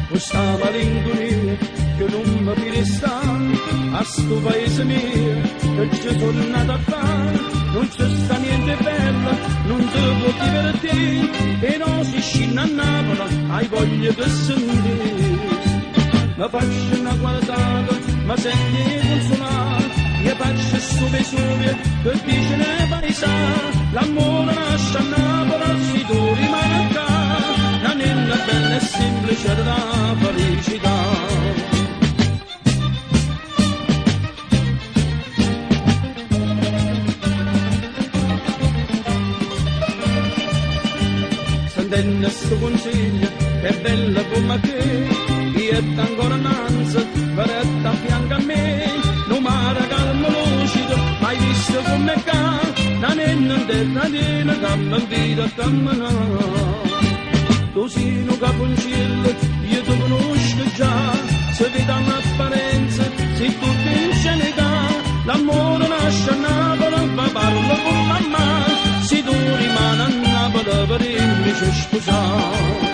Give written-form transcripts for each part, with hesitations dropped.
Questa malinconia che non mi piresta a sto paese mio che ci tornato a fare, non c'è sta niente bello, non si può divertire e non si scina a Napoli, hai voglia di sentire. Ma faccio una guardata, ma senti consolare, mi faccio su Vesuvio che dice ne paesa, l'amore nasce a Napoli, si tu rimane qua. La nella bella e semplice della felicità. Sentendo sto consiglio, è bella come che, io è ancora innanzi, verretta a fianco a me, non mare calmo lucido, mai visto come ca, la nella in terra piena, camminata a camminare. Tu sei un caponcillo, io ti conosco già, se vedi un'apparenza, se tu vinci un'età, l'amore nasce a Napoli, ma parlo con mamma, se tu rimani a Napoli per invece sposare.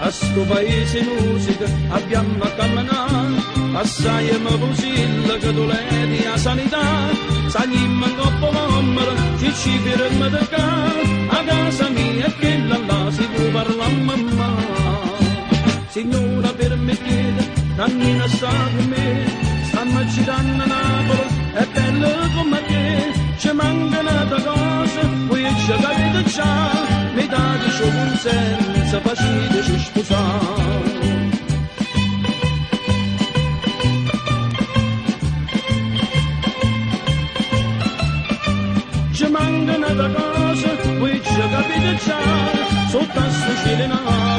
A sto paese musica abbiamo a camminare, assai mi pusilla che tu ledi a sanità, saglimmo in coppa l'ombra, ci fermiamo da qua, a casa mia e che là si può parlare a mamma. Signora permettete, Nannina sta con me, stanno girando a Napoli, è bello come te, ci manca un'altra cosa, voi ci capite già, mi date ciò consenso, faceteci sposare. Ci manca un'altra cosa, voi ci capite già, sotto a sto cielo